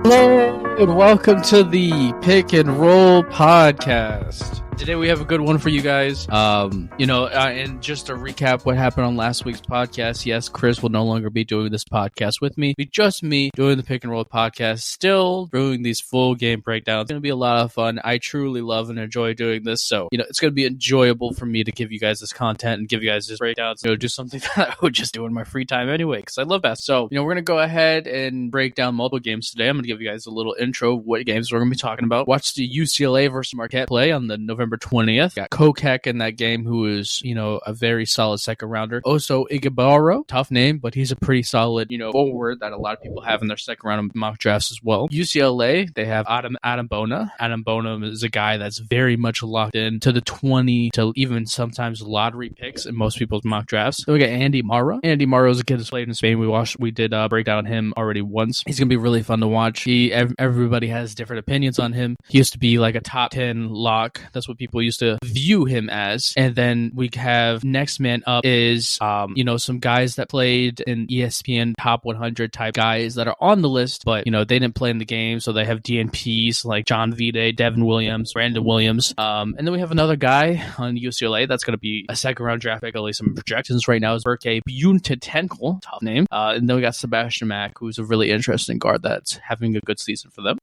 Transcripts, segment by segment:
Hello and welcome to the Pick and Roll podcast. Today we have a good one for you guys. And just to recap what happened on last week's podcast, yes, Chris will no longer be doing this podcast with me. It's just me doing the Pick and Roll podcast, still doing these full game breakdowns. It's going to be a lot of fun. I truly love and enjoy doing this, so it's going to be enjoyable for me to give you guys this content and give you guys this breakdowns. Do something that I would just do in my free time anyway, because I love that. So, we're going to go ahead and break down multiple games today. I'm going to give you guys a little intro of what games we're going to be talking about. Watch the UCLA versus Marquette play on the November 20th. Got Kolek in that game, who is, a very solid second rounder. Also, Ighodaro, tough name, but he's a pretty solid, forward that a lot of people have in their second round mock drafts as well. UCLA, they have Adem Bona. Adem Bona is a guy that's very much locked in to the 20 to even sometimes lottery picks in most people's mock drafts. Then we got Andy Mara. Andy Mara is a kid that's played in Spain. We did break down him already once. He's gonna be really fun to watch. Everybody has different opinions on him. He used to be like a top 10 lock. That's what people used to view him as. And then we have next man up is some guys that played in ESPN top 100 type guys that are on the list, but they didn't play in the game, so they have DNPs like John Vide, Devin Williams, Brandon Williams, and then we have another guy on UCLA that's going to be a second round draft pick. At least some projections right now is Berke Buntetenkel, tough name, and then we got Sebatian Mack, who's a really interesting guard that's having a good season for them.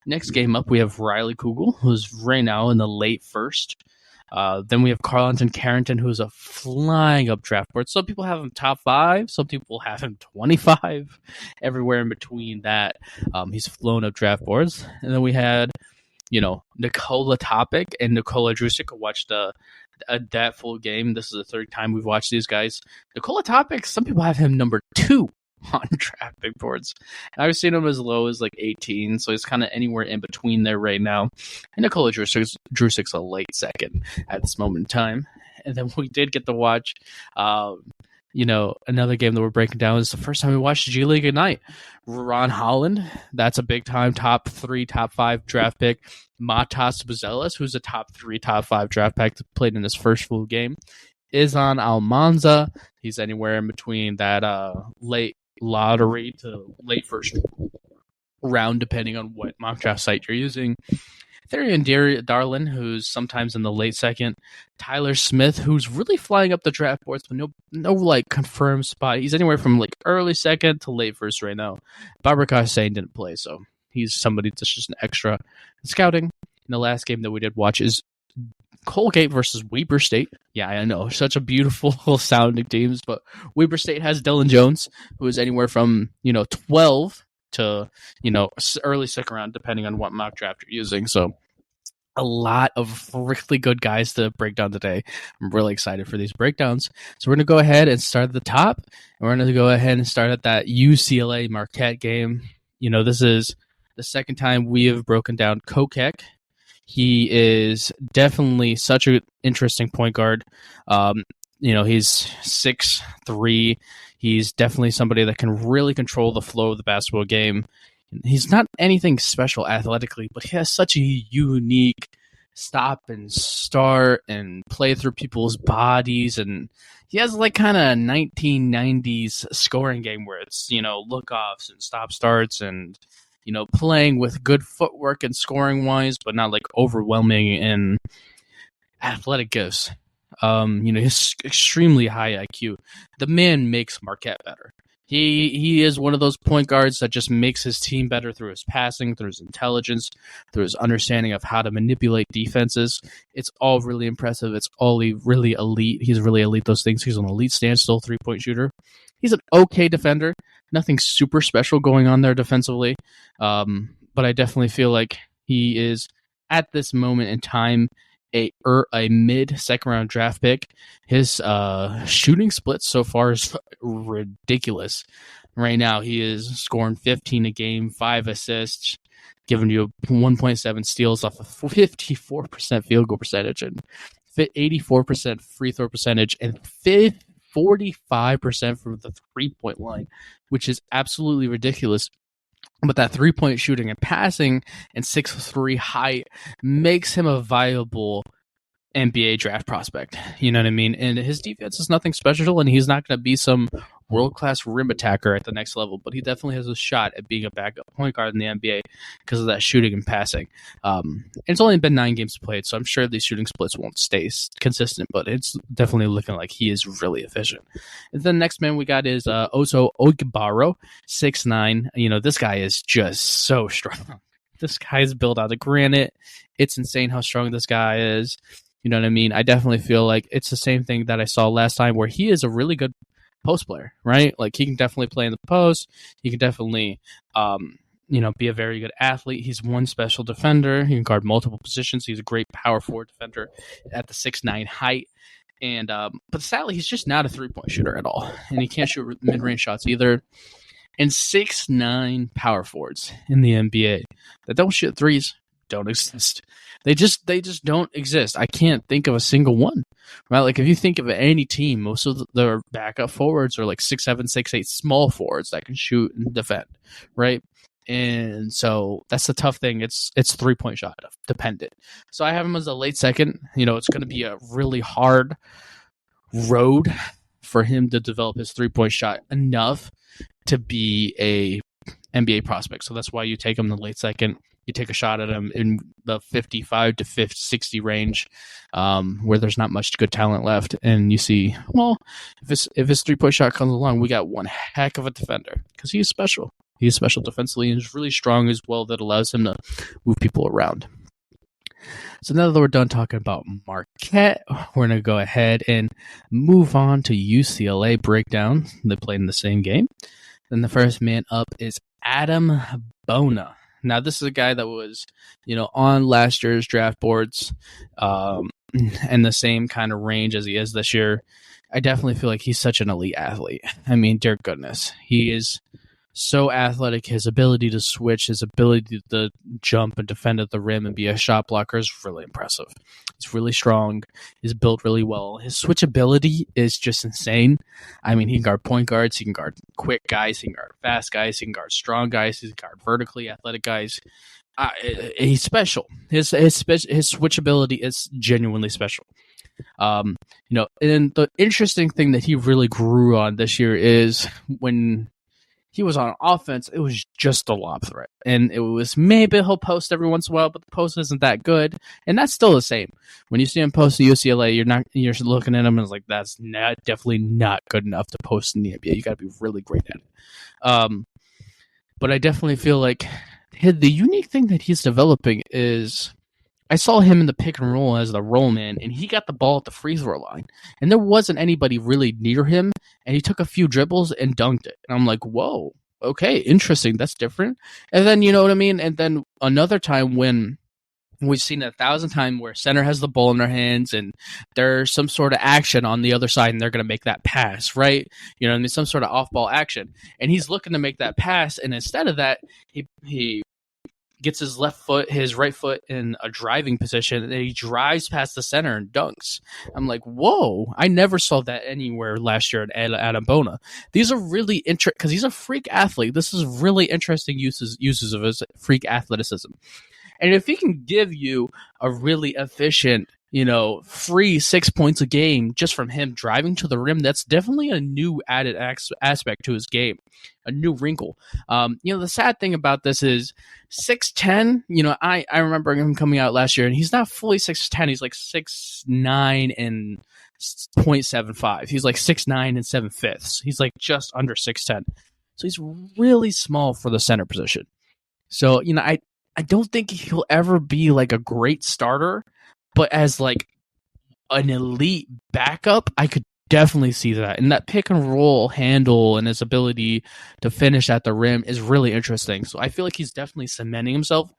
Next game up, we have Riley Krugel, who's right now in the late first. Then we have Carlton Carrington, who's a flying up draft board. Some people have him top 5. Some people have him 25. Everywhere in between that, he's flown up draft boards. And then we had, Nikola and Nikola Drusijic. I watched that full game. This is the third time we've watched these guys. Nikola, some people have him number 2 on draft big boards. And I've seen him as low as like 18, so he's kind of anywhere in between there right now. And Nikola Drusic's a late second at this moment in time. And then we did get to watch, another game that we're breaking down. Is the first time we watched G League Ignite. Holland, that's a big time top 3, top 5 draft pick. Buzelis, who's a top 3, top 5 draft pick, played in his first full game. Izan Almansa, he's anywhere in between that late lottery to late first round, depending on what mock draft site you're using. Dillion, who's sometimes in the late second. Tyler Smith, who's really flying up the draft boards, but no confirmed spot. He's anywhere from early second to late first right now. Babacar Sane didn't play, so he's somebody that's just an extra scouting. And the last game that we did watch is Kolek versus Weber State. Yeah, I know, such a beautiful sounding teams, but Weber State has Dillion Jones, who is anywhere from 12 to early second round, depending on what mock draft you're using. So a lot of really good guys to break down today. I'm really excited for these breakdowns. So we're going to go ahead and start at the top, and we're going to go ahead and start at that UCLA Marquette game. This is the second time we have broken down Kolek. He is definitely such an interesting point guard. He's 6'3". He's definitely somebody that can really control the flow of the basketball game. He's not anything special athletically, but he has such a unique stop and start and play through people's bodies. And he has kind of 1990s scoring game where it's, look-offs and stop starts and playing with good footwork and scoring wise, but not overwhelming in athletic gifts. He's extremely high IQ. The man makes Marquette better. He is one of those point guards that just makes his team better through his passing, through his intelligence, through his understanding of how to manipulate defenses. It's all really impressive. It's all really elite. He's really elite those things. He's an elite standstill 3-point shooter. He's an okay defender. Nothing super special going on there defensively. But I definitely feel like he is, at this moment in time, a mid-second round draft pick. His shooting split so far is ridiculous. Right now, he is scoring 15 a game, 5 assists, giving you 1.7 steals off of 54% field goal percentage and 84% free throw percentage and 45% from the three-point line, which is absolutely ridiculous. But that three-point shooting and passing and 6'3" height makes him a viable NBA draft prospect. You know what I mean? And his defense is nothing special, and he's not going to be some world-class rim attacker at the next level, but he definitely has a shot at being a backup point guard in the NBA because of that shooting and passing. It's only been 9 games played, so I'm sure these shooting splits won't stay consistent, but it's definitely looking like he is really efficient. And then the next man we got is Oso Ighodaro, 6'9". This guy is just so strong. This guy is built out of granite. It's insane how strong this guy is. You know what I mean? I definitely feel like it's the same thing that I saw last time where he is a really good post player, right? Like he can definitely play in the post. He can definitely, be a very good athlete. He's one special defender. He can guard multiple positions. He's a great power forward defender at the 6'9" height. And but sadly, he's just not a 3-point shooter at all. And he can't shoot mid-range shots either. And 6'9" power forwards in the NBA that don't shoot threes don't exist. They just don't exist. I can't think of a single one. Right? Like if you think of any team, most of their backup forwards are like 6'7", 6'8", small forwards that can shoot and defend. Right? And so that's the tough thing. It's 3-point shot dependent. So I have him as a late second. It's going to be a really hard road for him to develop his 3-point shot enough to be a NBA prospect. So that's why you take him in the late second. You take a shot at him in the 55 to 60 range, where there's not much good talent left, and you see, well, if his 3-point shot comes along, we got one heck of a defender because he's special. He's special defensively and he's really strong as well. That allows him to move people around. So now that we're done talking about Marquette, we're going to go ahead and move on to UCLA breakdown. They played in the same game. Then the first man up is Adem Bona. Now, this is a guy that was, on last year's draft boards and the same kind of range as he is this year. I definitely feel like he's such an elite athlete. I mean, dear goodness, he is so athletic. His ability to switch, his ability to jump and defend at the rim and be a shot blocker is really impressive. He's really strong. He's built really well. His switchability is just insane. I mean, he can guard point guards. He can guard quick guys. He can guard fast guys. He can guard strong guys. He can guard vertically athletic guys. He's special. His switchability is genuinely special. And the interesting thing that he really grew on this year is when he was on offense, it was just a lob threat. And it was maybe he'll post every once in a while, but the post isn't that good. And that's still the same. When you see him post at UCLA, you're looking at him and it's like, that's definitely not good enough to post in the NBA. You got to be really great at it. But I definitely feel like the unique thing that he's developing is I saw him in the pick and roll as the roll man, and he got the ball at the free throw line. And there wasn't anybody really near him, and he took a few dribbles and dunked it. And I'm like, whoa, okay, interesting, that's different. And then, you know what I mean? And then another time when we've seen it 1,000 times where center has the ball in their hands and there's some sort of action on the other side and they're going to make that pass, right? You know what I mean? Some sort of off-ball action. And he's looking to make that pass, and instead of that, he gets his his right foot in a driving position, and he drives past the center and dunks. I'm like, whoa, I never saw that anywhere last year at Adem Bona. These are really interesting because he's a freak athlete. This is really interesting uses of his freak athleticism. And if he can give you a really efficient, free 6 points a game just from him driving to the rim, that's definitely a new added aspect to his game, a new wrinkle. The sad thing about this is 6'10", I remember him coming out last year, and he's not fully 6'10". He's like 6'9" and 0.75. He's like 6'9" and 7/5. He's like just under 6'10". So he's really small for the center position. So, I don't think he'll ever be like a great starter, but as like an elite backup, I could definitely see that. And that pick and roll handle and his ability to finish at the rim is really interesting. So I feel like he's definitely cementing himself.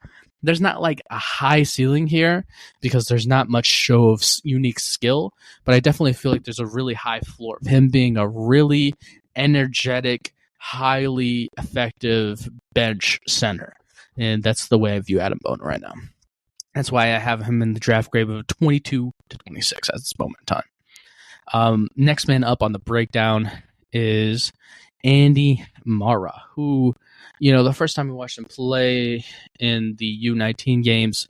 There's not like a high ceiling here because there's not much show of unique skill, but I definitely feel like there's a really high floor of him being a really energetic, highly effective bench center. And that's the way I view Adem Bona right now. That's why I have him in the draft grade of 22 to 26 at this moment in time. Next man up on the breakdown is Andy Mara, who, the first time we watched him play in the U19 games,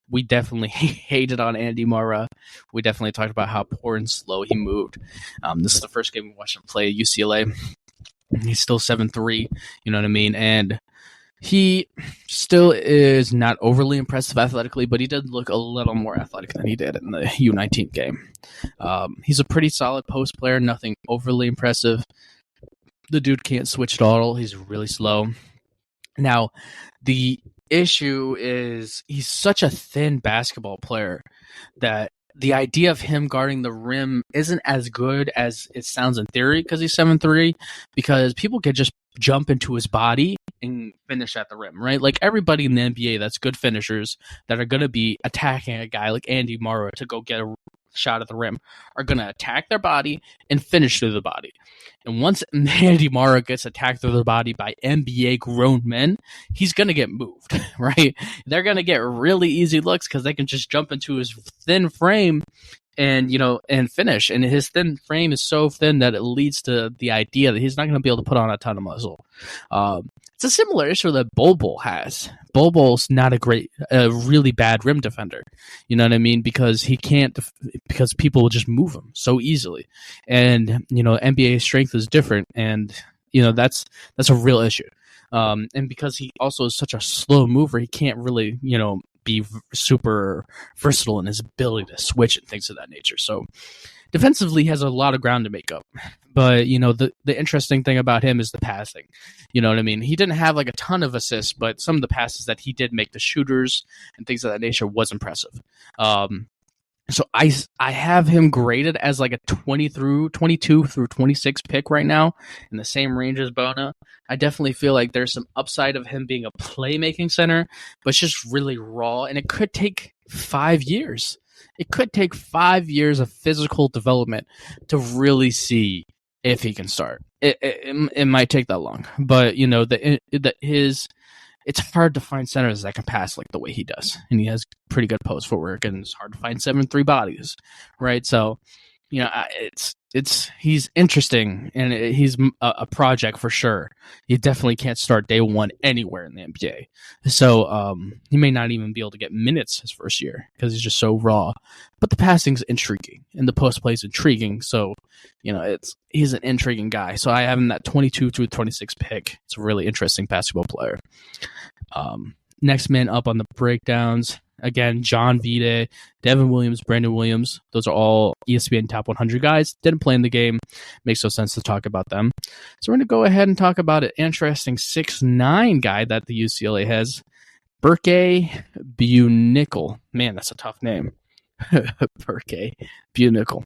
we definitely hated on Andy Mara. We definitely talked about how poor and slow he moved. This is the first game we watched him play at UCLA. He's still 7'3", you know what I mean? And he still is not overly impressive athletically, but he did look a little more athletic than he did in the U19 game. He's a pretty solid post player, nothing overly impressive. The dude can't switch at all. He's really slow. Now, the issue is he's such a thin basketball player that the idea of him guarding the rim isn't as good as it sounds in theory because he's 7'3", because people could just jump into his body and finish at the rim, right? Like everybody in the NBA that's good finishers that are going to be attacking a guy like Andy Morrow to go get a shot at the rim are going to attack their body and finish through the body. And once Andy Morrow gets attacked through the body by NBA grown men, he's going to get moved, right? They're going to get really easy looks because they can just jump into his thin frame and, and finish. And his thin frame is so thin that it leads to the idea that he's not going to be able to put on a ton of muscle. It's a similar issue that Bol has. Bol's not a really bad rim defender. You know what I mean? Because he can't, because people will just move him so easily. And, NBA strength is different. And, that's a real issue. And because he also is such a slow mover, he can't really, be super versatile in his ability to switch and things of that nature. So defensively, he has a lot of ground to make up. But, the interesting thing about him is the passing. You know what I mean? He didn't have like a ton of assists, but some of the passes that he did make to shooters and things of that nature was impressive. So I have him graded as like a 22 through 26 pick right now in the same range as Bona. I definitely feel like there's some upside of him being a playmaking center, but it's just really raw, and it could take 5 years. It could take 5 years of physical development to really see if he can start. It might take that long, but it's hard to find centers that can pass like the way he does, and he has pretty good post footwork, and it's hard to find 7'3" bodies, right? So, he's interesting, and he's a project for sure. He definitely can't start day one anywhere in the NBA, so he may not even be able to get minutes his first year because he's just so raw. But the passing's intriguing, and the post play is intriguing. So, he's an intriguing guy. So I have him that 22 through 26 pick. It's a really interesting basketball player. Next man up on the breakdowns. Again, John Vide, Devin Williams, Brandon Williams. Those are all ESPN top 100 guys. Didn't play in the game. Makes no sense to talk about them. So we're going to go ahead and talk about an interesting 6'9" guy that the UCLA has. Berke Buzelis. Man, that's a tough name. Berke Buzelis.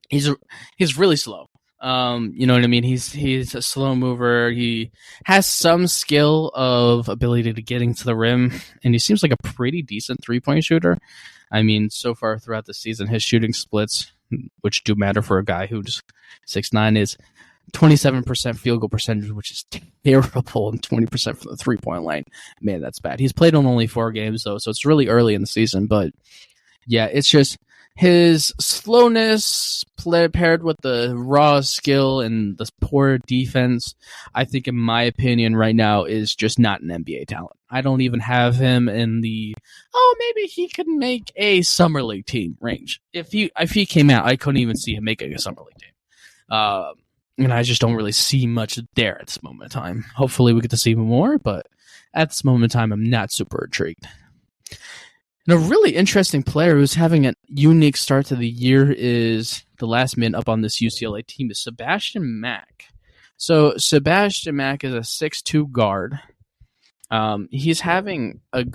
He's really slow. You know what I mean? He's a slow mover. He has some skill of ability to getting to the rim, and he seems like a pretty decent 3-point shooter. I mean, so far throughout the season, his shooting splits, which do matter for a guy who's 6'9", is 27% field goal percentage, which is terrible, and 20% from the 3-point line. Man, that's bad. He's played on only 4 games, though, so it's really early in the season. But, yeah, it's just his slowness paired with the raw skill and the poor defense, I think, in my opinion, right now, is just not an NBA talent. I don't even have him in the, maybe he could make a summer league team range. If he came out, I couldn't even see him making a summer league team. And I just don't really see much there at this moment in time. Hopefully we get to see more, but at this moment in time, I'm not super intrigued. And a really interesting player who's having a unique start to the year is the last man up on this UCLA team is Sebatian Mack. So Sebatian Mack is a 6'2" guard. He's having a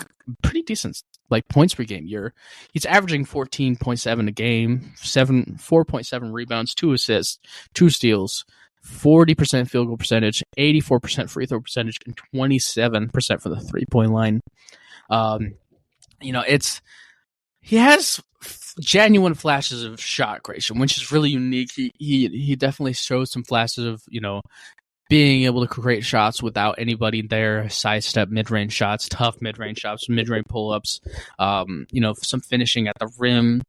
pretty decent points per game year. He's averaging 14.7 a game, 4.7 rebounds, 2 assists, 2 steals, 40% field goal percentage, 84% free throw percentage, and 27% for the 3-point line. He has genuine flashes of shot creation, which is really unique. He definitely shows some flashes of, being able to create shots without anybody there, sidestep mid-range shots, tough mid-range shots, mid-range pull-ups, some finishing at the rim,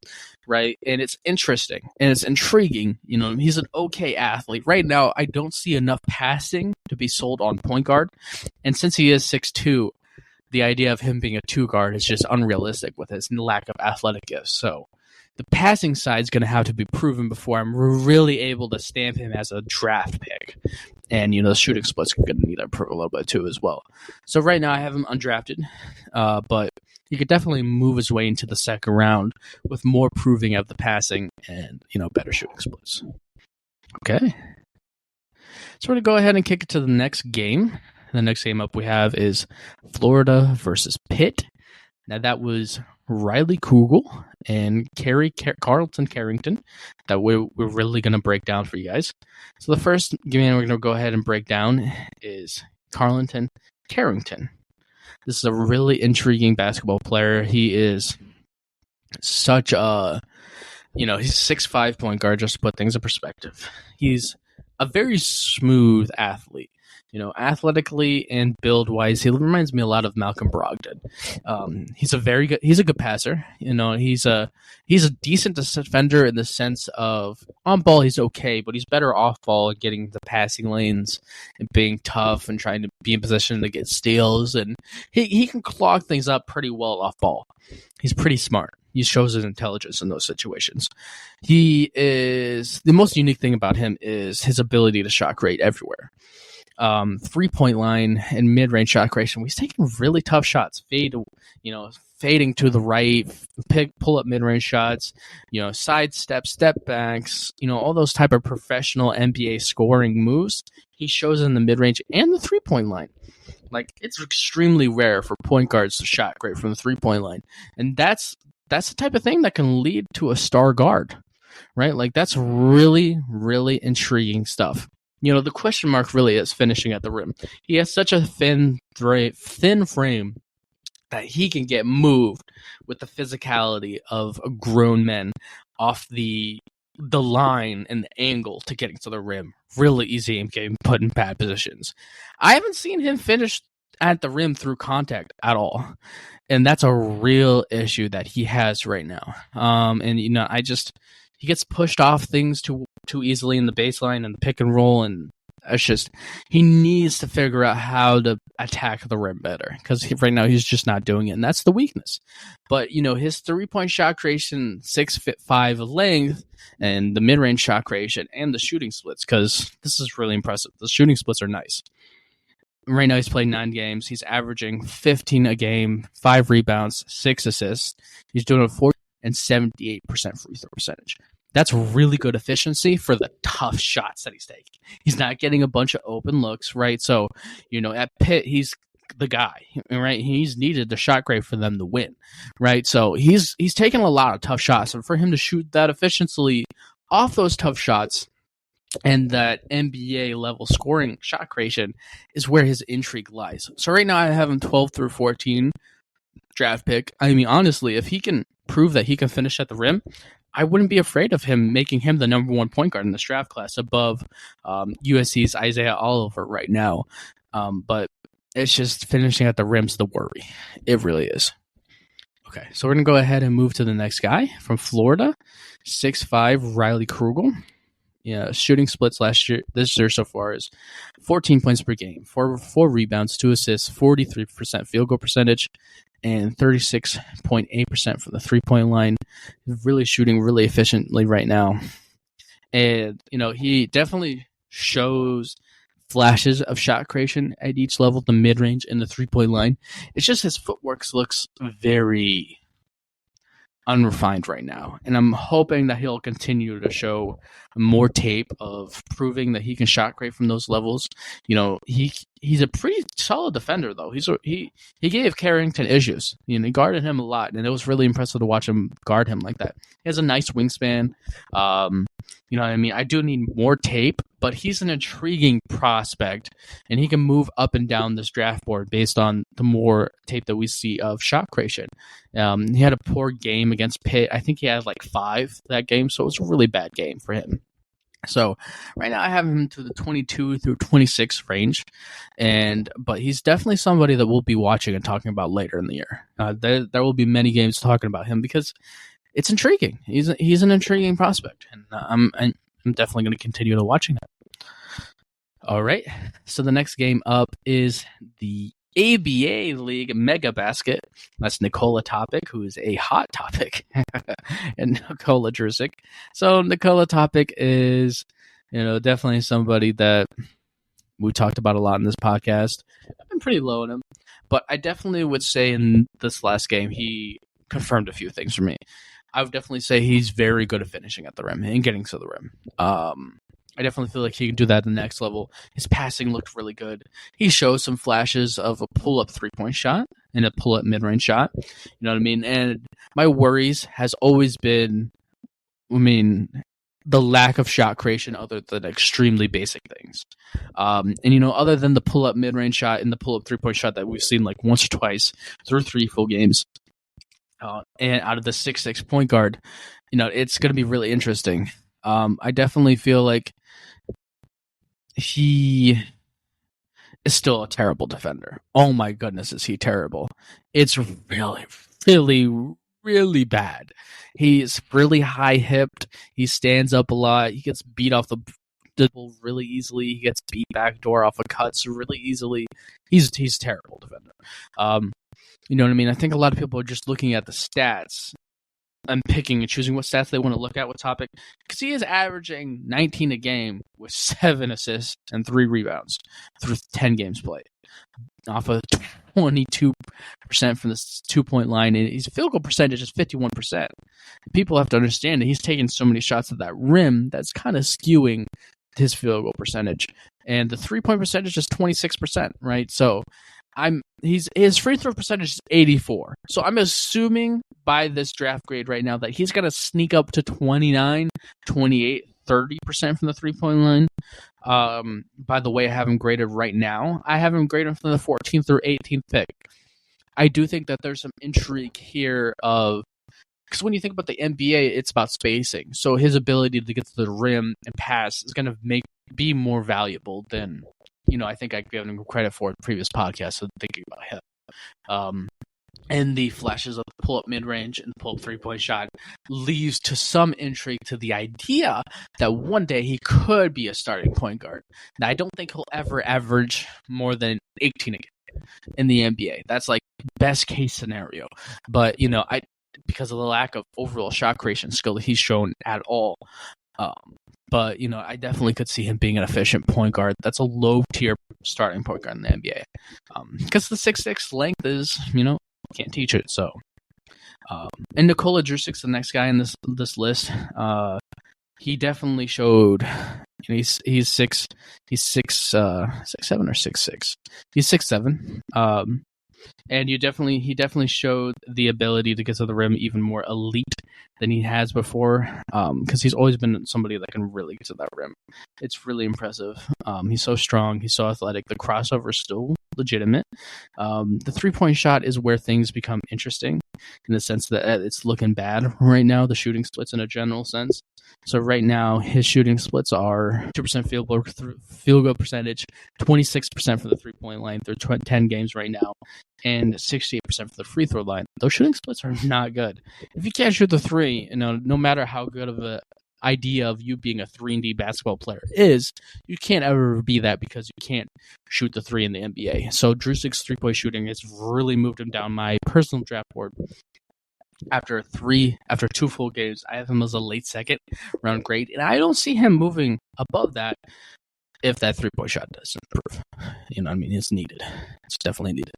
right? And it's interesting and it's intriguing. He's an okay athlete. Right now, I don't see enough passing to be sold on point guard. And since he is 6'2", the idea of him being a 2 guard is just unrealistic with his lack of athletic gifts. So The passing side is going to have to be proven before I'm really able to stamp him as a draft pick. And, the shooting split's going to need to improve a little bit too as well. So right now I have him undrafted, but he could definitely move his way into the second round with more proving of the passing and, better shooting splits. Okay. So we're going to go ahead and kick it to the next game. The next game up we have is Florida versus Pitt. Now that was Riley Krugel and Carlton Carrington that we're really going to break down for you guys. So the first game we're going to go ahead and break down is Carlton Carrington. This is a really intriguing basketball player. He is such a, he's a 6'5" point guard, just to put things in perspective. He's a very smooth athlete. Athletically and build-wise, he reminds me a lot of Malcolm Brogdon. He's a good passer. He's a decent defender in the sense of on ball he's okay, but he's better off ball at getting the passing lanes and being tough and trying to be in position to get steals. And he can clog things up pretty well off ball. He's pretty smart. He shows his intelligence in those situations. The most unique thing about him is his ability to shot create everywhere. 3-point line and mid-range shot creation. He's taking really tough shots, fading to the right, pull up mid-range shots, side step backs, all those type of professional NBA scoring moves. He shows in the mid-range and the 3-point line. Like, it's extremely rare for point guards to shot great from the 3-point line, and that's the type of thing that can lead to a star guard, right? Like, that's really, really intriguing stuff. The question mark really is finishing at the rim. He has such a thin frame that he can get moved with the physicality of grown men off the line and the angle to getting to the rim. Really easy in getting put in bad positions. I haven't seen him finish at the rim through contact at all. And that's a real issue that he has right now. He gets pushed off things too easily in the baseline and the pick and roll, and it's just he needs to figure out how to attack the rim better because right now he's just not doing it, and that's the weakness. But his 3-point shot creation, 6'5" length, and the mid-range shot creation and the shooting splits, because this is really impressive. The shooting splits are nice. Right now he's played 9 games. He's averaging 15 a game, 5 rebounds, 6 assists. He's doing a 40 and 78% free throw percentage. That's really good efficiency for the tough shots that he's taking. He's not getting a bunch of open looks, right? So, at Pitt, he's the guy, right? He's needed the shot grade for them to win, right? So he's taking a lot of tough shots, and for him to shoot that efficiently off those tough shots and that NBA level scoring shot creation is where his intrigue lies. So right now I have him 12 through 14 draft pick. I mean, honestly, if he can prove that he can finish at the rim, I wouldn't be afraid of him making him the number 1 point guard in this draft class above USC's Isaiah Oliver right now. But it's just finishing at the rim's the worry. It really is. Okay, so we're going to go ahead and move to the next guy from Florida, 6'5", Riley Krugel. Yeah, shooting splits this year so far is 14 points per game, 4 rebounds, 2 assists, 43% field goal percentage, and 36.8% from the 3-point line. Really shooting really efficiently right now. And, he definitely shows flashes of shot creation at each level, the mid-range and the 3-point line. It's just his footwork looks very unrefined right now, and I'm hoping that he'll continue to show more tape of proving that he can shot create from those levels. He's a pretty solid defender though. He gave Carrington issues. He guarded him a lot, and it was really impressive to watch him guard him like that. He has a nice wingspan. I do need more tape, but he's an intriguing prospect, and he can move up and down this draft board based on the more tape that we see of shot creation. He had a poor game against Pitt. I think he had like 5 that game, so it was a really bad game for him. So right now I have him to the 22 through 26 range, but he's definitely somebody that we'll be watching and talking about later in the year. There will be many games talking about him because it's intriguing. He's an intriguing prospect, and I'm definitely going to continue to watching that. All right, so the next game up is the ABA League Mega Basket. That's Nikola Topic, who is a hot topic, and Nikola Drusijic. So Nikola Topic is, definitely somebody that we talked about a lot in this podcast. I've been pretty low on him, but I definitely would say in this last game he confirmed a few things for me. I would definitely say he's very good at finishing at the rim and getting to the rim. I definitely feel like he can do that at the next level. His passing looked really good. He showed some flashes of a pull-up three-point shot and a pull-up mid-range shot. You know what I mean? And my worries has always been, the lack of shot creation other than extremely basic things. Other than the pull-up mid-range shot and the pull-up three-point shot that we've seen like once or twice through 3 full games, and out of the 6'6" point guard, it's going to be really interesting. I definitely feel like he is still a terrible defender. Oh my goodness, is he terrible. It's really, really, really bad. He's really high-hipped. He stands up a lot. He gets beat off the dribble really easily. He gets beat backdoor off of cuts really easily. He's a terrible defender. You know what I mean? I think a lot of people are just looking at the stats and picking and choosing what stats they want to look at with Topic, because he is averaging 19 a game with 7 assists and 3 rebounds through 10 games played, off of 22% from the 2-point line, and his field goal percentage is 51%. People have to understand that he's taking so many shots at that rim that's kind of skewing his field goal percentage, and the 3-point percentage is 26%, right? So his free throw percentage is 84. So I'm assuming by this draft grade right now that he's going to sneak up to 29, 28, 30% from the 3-point line. By the way, I have him graded right now. I have him graded from the 14th or 18th pick. I do think that there's some intrigue here because when you think about the NBA, it's about spacing. So his ability to get to the rim and pass is going to be more valuable than, I think I've given him credit for in previous podcasts, so thinking about him. And the flashes of the pull-up mid-range and the pull-up three-point shot leaves to some intrigue to the idea that one day he could be a starting point guard. Now, I don't think he'll ever average more than 18 a game in the NBA. That's like best case scenario. But, because of the lack of overall shot creation skill that he's shown at all, but, I definitely could see him being an efficient point guard. That's a low-tier starting point guard in the NBA. Because the 6'6" length is, can't teach it. So, and Nikola Drusijic, the next guy in this list, he definitely showed. He's 6'7" or 6'6". He's 6'7". And he definitely showed the ability to get to the rim even more elite than he has before, because he's always been somebody that can really get to that rim. It's really impressive. He's so strong. He's so athletic. The crossover is still legitimate. The three-point shot is where things become interesting in the sense that it's looking bad right now, the shooting splits in a general sense. So right now, his shooting splits are 2% field goal percentage, 26% for the three-point line through 10 games right now, and 68% for the free throw line. Those shooting splits are not good. If you can't shoot the three, no matter how good of an idea of you being a 3-and-D basketball player is, you can't ever be that because you can't shoot the three in the NBA. So Drusic's three-point shooting has really moved him down my personal draft board. After 2 full games, I have him as a late second round grade, and I don't see him moving above that if that three-point shot doesn't improve. It's needed. It's definitely needed.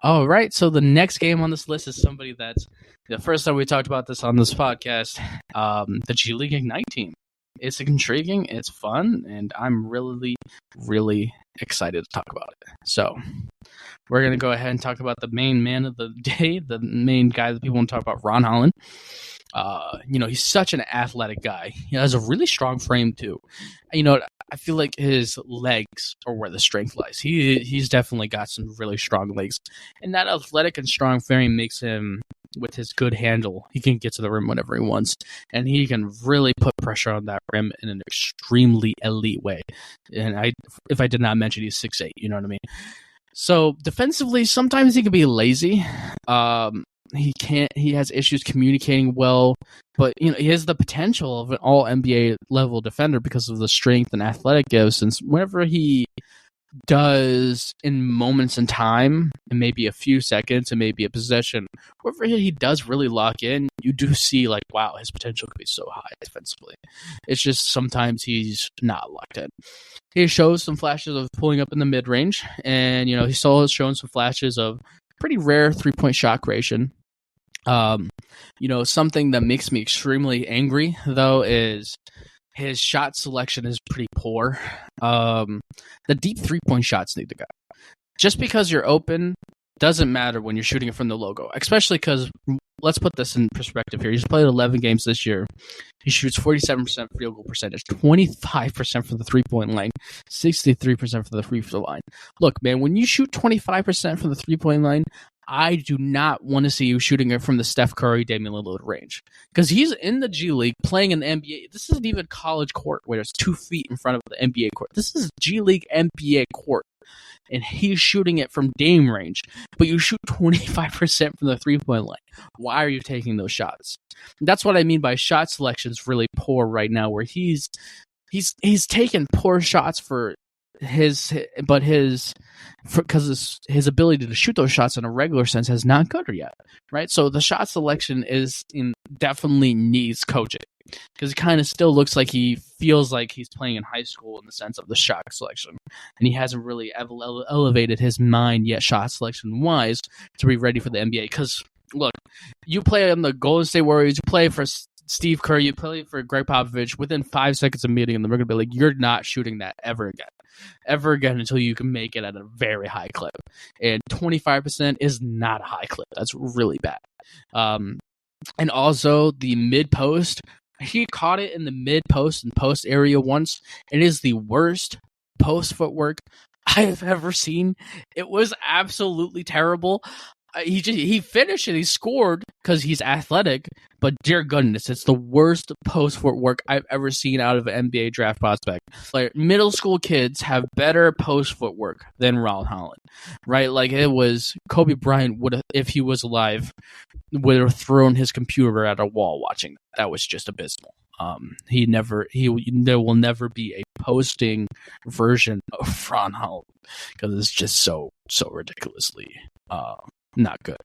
All right, so the next game on this list is somebody that's the first time we talked about this on this podcast, the G League Ignite team. It's intriguing, it's fun, and I'm really, really excited to talk about it. So we're going to go ahead and talk about the main man of the day, the main guy that people want to talk about, Ron Holland. He's such an athletic guy. He has a really strong frame, too. I feel like his legs are where the strength lies. He's definitely got some really strong legs. And that athletic and strong frame makes him, with his good handle, he can get to the rim whenever he wants. And he can really put pressure on that rim in an extremely elite way. And if I did not mention, he's 6'8", you know what I mean? So defensively, sometimes he can be lazy. He has issues communicating well, but he has the potential of an all NBA level defender because of the strength and athletic gives. Since whenever he does in moments in time, and maybe a few seconds, and maybe a possession, wherever he does really lock in, you do see like, wow, his potential could be so high defensively. It's just sometimes he's not locked in. He shows some flashes of pulling up in the mid range, and he's still shown some flashes of pretty rare 3-point shot creation. Something that makes me extremely angry though is his shot selection is pretty poor. The deep 3-point shots need to go. Just because you're open doesn't matter when you're shooting it from the logo, especially because, let's put this in perspective here. He's played 11 games this year. He shoots 47% field goal percentage, 25% from the 3-point line, 63% from the free throw line. Look, man, when you shoot 25% from the 3-point line, I do not want to see you shooting it from the Steph Curry, Damian Lillard range. Because he's in the G League playing in the NBA. This isn't even college court where it's 2 feet in front of the NBA court. This is G League NBA court. And he's shooting it from Dame range. But you shoot 25% from the 3-point line. Why are you taking those shots? That's what I mean by shot selection is really poor right now, where he's taken poor shots because his ability to shoot those shots in a regular sense has not good yet, right? So the shot selection definitely needs coaching, because it kind of still looks like he feels like he's playing in high school in the sense of the shot selection, and he hasn't really elevated his mind yet, shot selection wise, to be ready for the NBA. Because look, you play on the Golden State Warriors, you play for Steve Kerr, you play for Greg Popovich, within 5 seconds of meeting them, they're going to be like, you're not shooting that ever again until you can make it at a very high clip. And 25% is not a high clip. That's really bad. And also the mid post, he caught it in the mid post and post area once. It is the worst post footwork I have ever seen. It was absolutely terrible. He finished and he scored because he's athletic, but dear goodness, it's the worst post footwork I've ever seen out of an NBA draft prospect. Like, middle school kids have better post footwork than Ron Holland, right? Like, it was Kobe Bryant would have, if he was alive, would have thrown his computer at a wall watching that. That was just abysmal. There will never be a posting version of Ron Holland because it's just so ridiculously not good.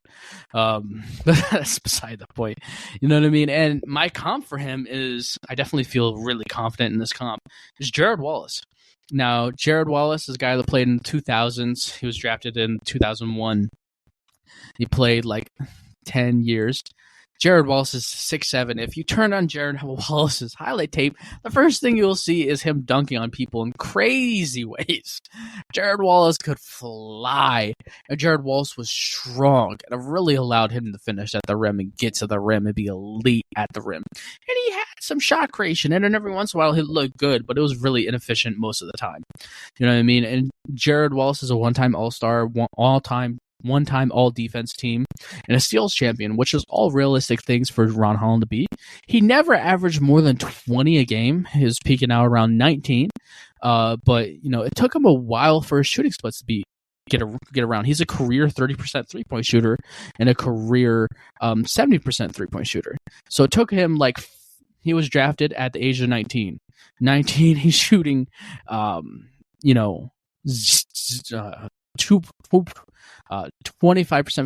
But that's beside the point. You know what I mean? And my comp for him is, I definitely feel really confident in this comp, is Jared Wallace. Now, Jared Wallace is a guy that played in the 2000s. He was drafted in 2001. He played like 10 years. Jared Wallace is 6'7". If you turn on Jared Wallace's highlight tape, the first thing you'll see is him dunking on people in crazy ways. Jared Wallace could fly, and Jared Wallace was strong, and it really allowed him to finish at the rim and get to the rim and be elite at the rim. And he had some shot creation, and then every once in a while he looked good, but it was really inefficient most of the time. You know what I mean? And Jared Wallace is a one-time All-Star, one-time all-defense team, and a steals champion, which is all realistic things for Ron Holland to be. He never averaged more than 20 a game. He was peaking out around 19. But it took him a while for his shooting splits to get around. He's a career 30% three-point shooter and a career 70% three-point shooter. So it took him, he was drafted at the age of 19. 19, he's shooting, 25%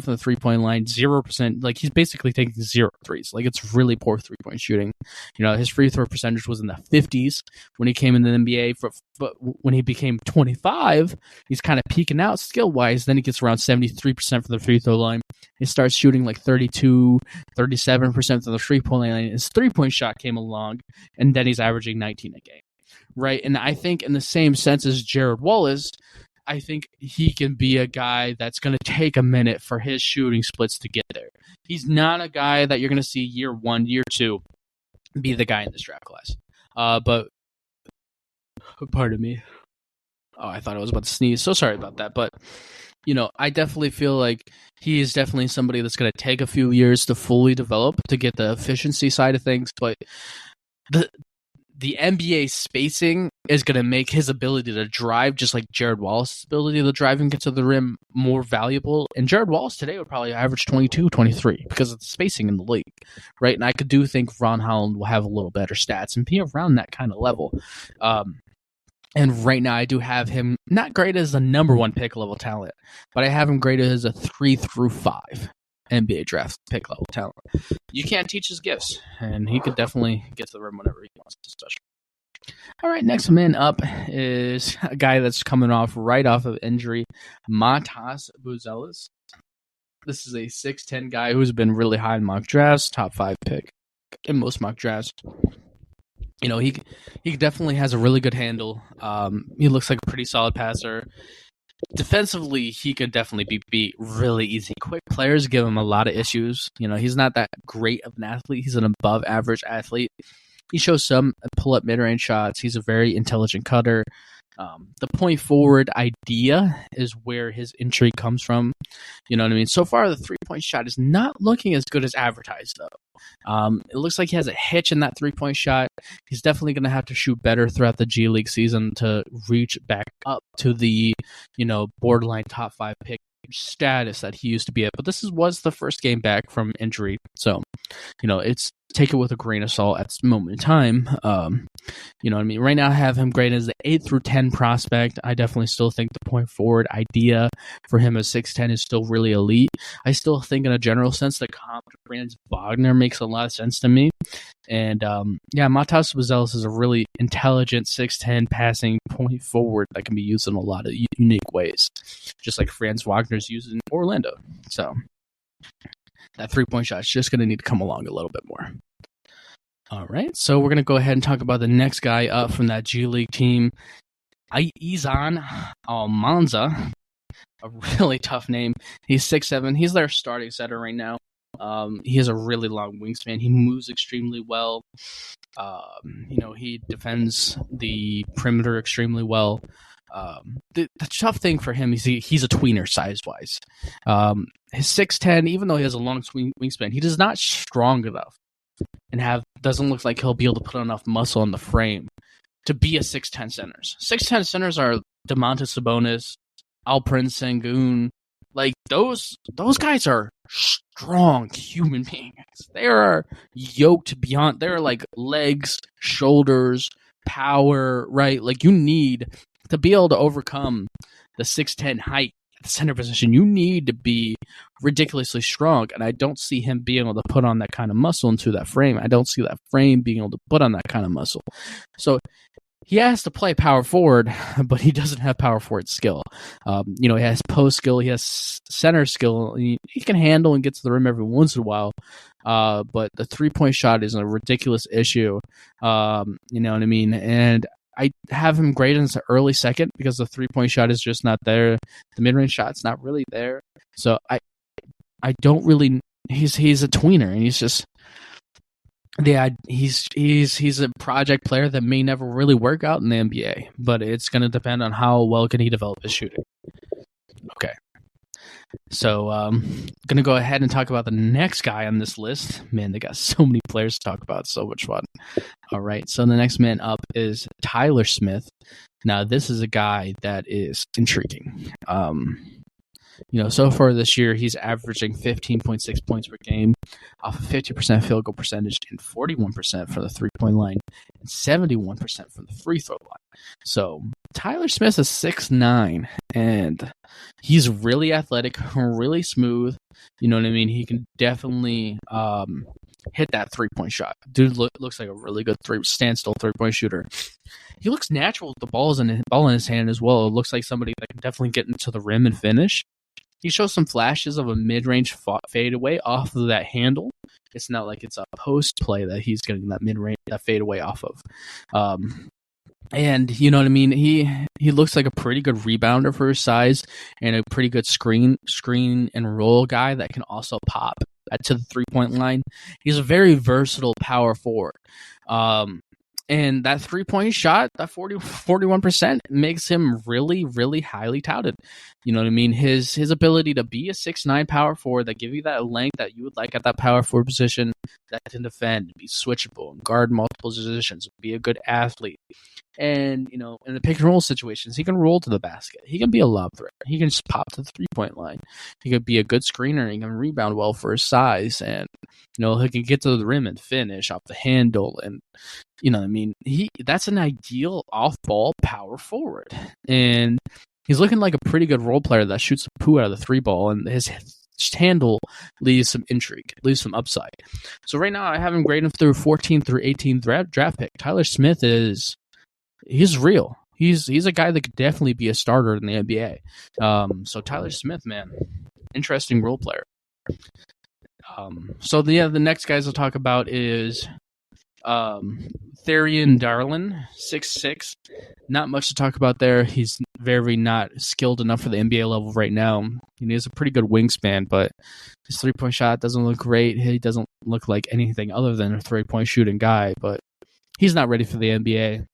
from the 3-point line, 0%. Like, he's basically taking 0 threes. Like, it's really poor 3-point shooting. His free throw percentage was in the 50s when he came in the NBA. But when he became 25, he's kind of peaking out skill wise. Then he gets around 73% from the free throw line. He starts shooting like 32, 37% from the 3-point line. His 3-point shot came along, and then he's averaging 19 a game. Right? And I think in the same sense as Jared Wallace, I think he can be a guy that's going to take a minute for his shooting splits to get there. He's not a guy that you're going to see year 1, year 2 be the guy in this draft class. But pardon me. Oh, I thought I was about to sneeze. So sorry about that. But, I definitely feel like he is definitely somebody that's going to take a few years to fully develop to get the efficiency side of things. But the NBA spacing is going to make his ability to drive, just like Jared Wallace's ability to drive and get to the rim, more valuable. And Jared Wallace today would probably average 22, 23 because of the spacing in the league, right? And I do think Ron Holland will have a little better stats and be around that kind of level. And right now, I do have him not graded as a number one pick level talent, but I have him graded as a 3 through 5 NBA draft pick level talent. You can't teach his gifts, and he could definitely get to the rim whenever he wants to, especially. All right, next man up is a guy that's coming right off of injury, Buzelis. This is a 6'10 guy who's been really high in mock drafts, top 5 pick in most mock drafts. You know, he definitely has a really good handle. He looks like a pretty solid passer. Defensively, he could definitely be beat really easy. Quick players give him a lot of issues. You know, he's not that great of an athlete. He's an above average athlete. He shows some pull-up mid-range shots. He's a very intelligent cutter. The point forward idea is where his intrigue comes from. You know what I mean? So far, the three-point shot is not looking as good as advertised, though. It looks like he has a hitch in that three-point shot. He's definitely going to have to shoot better throughout the G League season to reach back up to the, borderline top 5 pick status that he used to be at. But this was the first game back from injury. So, it's take it with a grain of salt at this moment in time. You know what I mean? Right now, I have him graded as the 8 through 10 prospect. I definitely still think the point forward idea for him as 6'10 is still really elite. I still think in a general sense, the comp to Brandon Wagner makes a lot of sense to me. And Buzelis is a really intelligent 6'10 passing point forward that can be used in a lot of unique ways, just like Franz Wagner's used in Orlando. So that three-point shot is just going to need to come along a little bit more. All right, so we're going to go ahead and talk about the next guy up from that G League team, Izan Almansa, a really tough name. He's 6'7". He's their starting setter right now. He has a really long wingspan. He moves extremely well. He defends the perimeter extremely well. The tough thing for him is he's a tweener size-wise. His 6'10", even though he has a long wingspan, he is not strong enough and doesn't look like he'll be able to put enough muscle in the frame to be a 6'10 centers. 6'10 centers are Domantas Sabonis, Alperen Sengun. Like, those guys are strong human beings. They are yoked beyond. They're like legs, shoulders, power, right? Like, you need to be able to overcome the 6'10 height at the center position. You need to be ridiculously strong, and I don't see him being able to put on that kind of muscle into that frame. I don't see that frame being able to put on that kind of muscle. So he has to play power forward, but he doesn't have power forward skill. He has post skill, he has center skill. He can handle and get to the rim every once in a while, but the three-point shot is a ridiculous issue. You know what I mean? And I have him graded as an early second because the three-point shot is just not there. The mid-range shot's not really there. So I don't really. He's a tweener, and he's just. Yeah, he's a project player that may never really work out in the NBA, but it's going to depend on how well can he develop his shooting. Okay. So, going to go ahead and talk about the next guy on this list. Man, they got so many players to talk about. So much fun. All right. So the next man up is Tyler Smith. Now, this is a guy that is intriguing. So far this year, he's averaging 15.6 points per game off a 50% field goal percentage and 41% from the three-point line and 71% from the free throw line. So Tyler Smith is 6'9", and he's really athletic, really smooth. You know what I mean? He can definitely hit that three-point shot. Dude looks like a really good standstill three-point shooter. He looks natural with the ball in his hand as well. It looks like somebody that can definitely get into the rim and finish. He shows some flashes of a mid-range fadeaway off of that handle. It's not like it's a post play that he's getting that mid-range, that fadeaway off of. And you know what I mean? He looks like a pretty good rebounder for his size and a pretty good screen and roll guy that can also pop to the three-point line. He's a very versatile power forward. And that three-point shot, that 41%, makes him really, really highly touted. You know what I mean? His ability to be a 6'9" power forward that give you that length that you would like at that power forward position, that can defend, be switchable, and guard multiple positions, be a good athlete. And, in the pick and roll situations, he can roll to the basket. He can be a lob threat. He can just pop to the 3-point line. He could be a good screener. He can rebound well for his size. And, he can get to the rim and finish off the handle. And, that's an ideal off-ball power forward. And he's looking like a pretty good role player that shoots the poo out of the 3-ball. And his handle leaves some intrigue, leaves some upside. So right now, I have him graded through 14 through 18 draft pick. Tyler Smith he's real. He's a guy that could definitely be a starter in the NBA. So Tyler Smith, man, interesting role player. The next guys I'll talk about is Therian Darlin, 6'6". Not much to talk about there. He's very not skilled enough for the NBA level right now. He has a pretty good wingspan, but his 3-point shot doesn't look great. He doesn't look like anything other than a 3-point shooting guy, but he's not ready for the NBA.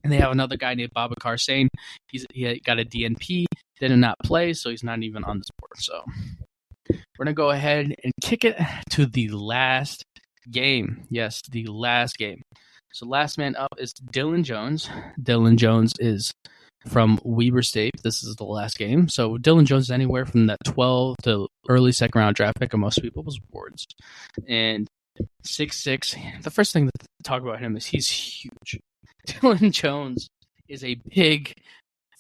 And they have another guy named Babacar Sane. He got a DNP, did not play, so he's not even on this board. So we're going to go ahead and kick it to the last game. Yes, the last game. So last man up is Dillion Jones. Dillion Jones is from Weber State. This is the last game. So Dillion Jones is anywhere from that 12 to early second round draft pick on most people's boards. And 6'6". The first thing to talk about him is he's huge. Dillion Jones is a big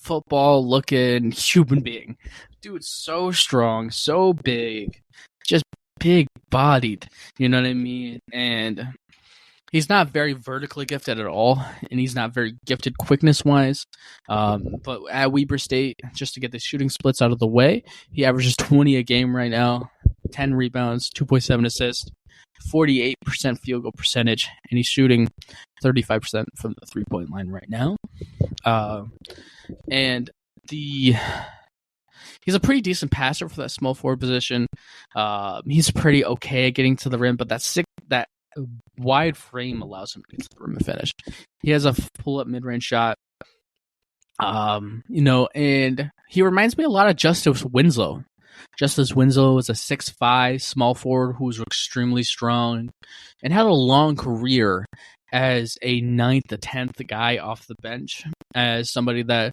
football-looking human being. Dude's so strong, so big, just big-bodied. You know what I mean? And he's not very vertically gifted at all, and he's not very gifted quickness-wise. But at Weber State, just to get the shooting splits out of the way, he averages 20 a game right now, 10 rebounds, 2.7 assists. 48% field goal percentage, and he's shooting 35% from the 3-point line right now. He's a pretty decent passer for that small forward position. He's pretty okay at getting to the rim, but that wide frame allows him to get to the rim and finish. He has a pull-up mid-range shot. And he reminds me a lot of Justice Winslow. Justice Winslow is a 6'5" small forward who's extremely strong and had a long career as a 9th to 10th guy off the bench, as somebody that,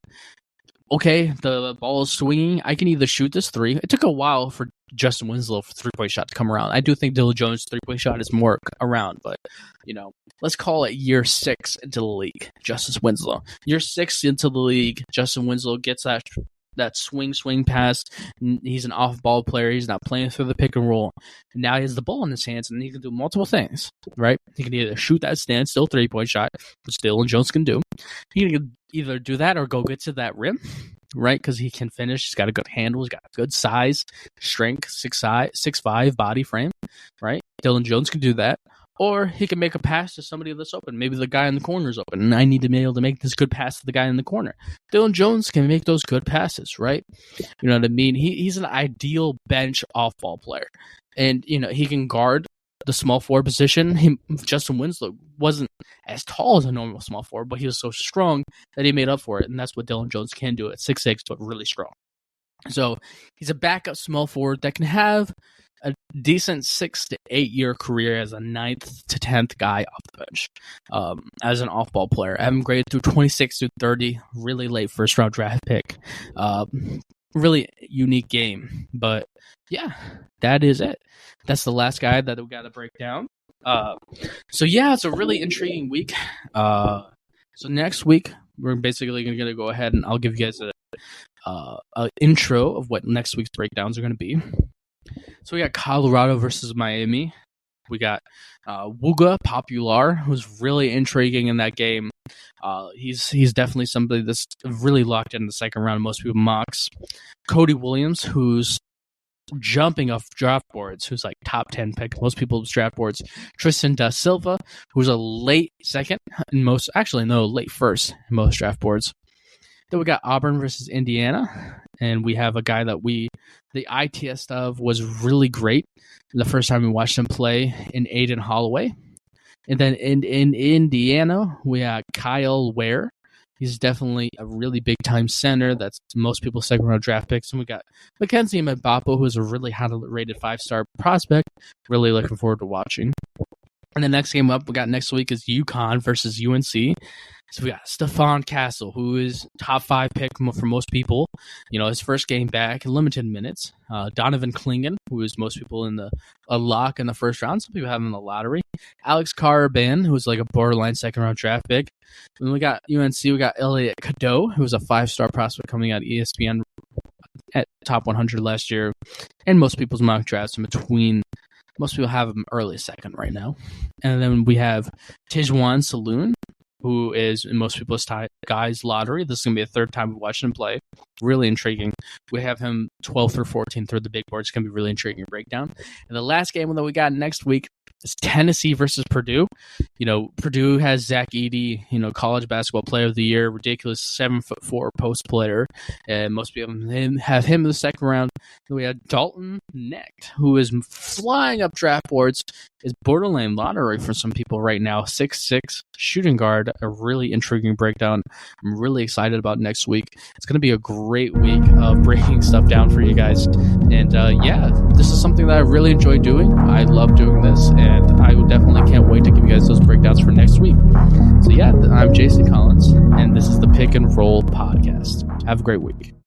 okay, the ball is swinging, I can either shoot this 3. It took a while for Justin Winslow for 3-point shot to come around. I do think Dillion Jones' 3-point shot is more around, but, let's call it year 6 into the league, Justice Winslow. Year 6 into the league, Justin Winslow gets that swing pass. He's an off-ball player. He's not playing through the pick and roll. And now he has the ball in his hands, and he can do multiple things, right? He can either shoot that standstill 3-point shot, which Dillion Jones can do. He can either do that or go get to that rim, right? Because he can finish. He's got a good handle. He's got good size, strength, 6'5", body frame, right? Dillion Jones can do that. Or he can make a pass to somebody that's open. Maybe the guy in the corner is open, and I need to be able to make this good pass to the guy in the corner. Dillion Jones can make those good passes, right? You know what I mean? He's an ideal bench off-ball player. And, he can guard the small forward position. Justin Winslow wasn't as tall as a normal small forward, but he was so strong that he made up for it, and that's what Dillion Jones can do at 6'6", but really strong. So he's a backup small forward that can have a decent 6 to 8 year career as a 9th to 10th guy off the bench as an off-ball player. I have him graded through 26 through 30, really late first-round draft pick. Really unique game. But, yeah, that is it. That's the last guy that we got to break down. It's a really intriguing week. So next week, we're basically going to go ahead and I'll give you guys an intro of what next week's breakdowns are going to be. So we got Colorado versus Miami. We got Wuga Popular, who's really intriguing in that game. He's definitely somebody that's really locked in the second round of most people mocks. Cody Williams, who's jumping off draft boards, who's like top 10 pick, most people's draft boards. Tristan Da Silva, who's a late second in most, late first in most draft boards. Then we got Auburn versus Indiana, and we have a guy that the eye test of was really great the first time we watched him play in Aiden Holloway. And then in Indiana, we have Kyle Ware. He's definitely a really big-time center. That's most people's second-round draft picks. And we got Mackenzie Mbapo, who's a really high-rated 5-star prospect. Really looking forward to watching. And the next game up we got next week is UConn versus UNC. So we got Stephon Castle, who is top 5 pick for most people. His first game back, limited minutes. Donovan Clingan, who is most people in a lock in the first round. Some people have him in the lottery. Alex Caraban, who's like a borderline second-round draft pick. And we got UNC, we got Elliot Cadeau, who was a 5-star prospect coming out of ESPN at top 100 last year. And most people's mock drafts in between. Most people have him early second right now. And then we have Tijuan Saloon, who is in most people's guys' lottery. This is going to be the third time we watched him play. Really intriguing. We have him 12 through 14 through the big board. It's going to be really intriguing breakdown. And the last game that we got next week is Tennessee versus Purdue. Purdue has Zach Edey, college basketball player of the year, ridiculous 7'4" post player. And most people have him in the second round. Then we have Dalton Knecht, who is flying up draft boards, is borderline lottery for some people right now. 6'6" shooting guard, a really intriguing breakdown. I'm really excited about next week. It's going to be a great week of breaking stuff down for you guys. And this is something that I really enjoy doing. I love doing this, and I definitely can't wait to give you guys those breakdowns for next week. So I'm Jason Collins, and this is the Pick and Roll Podcast. Have a great week.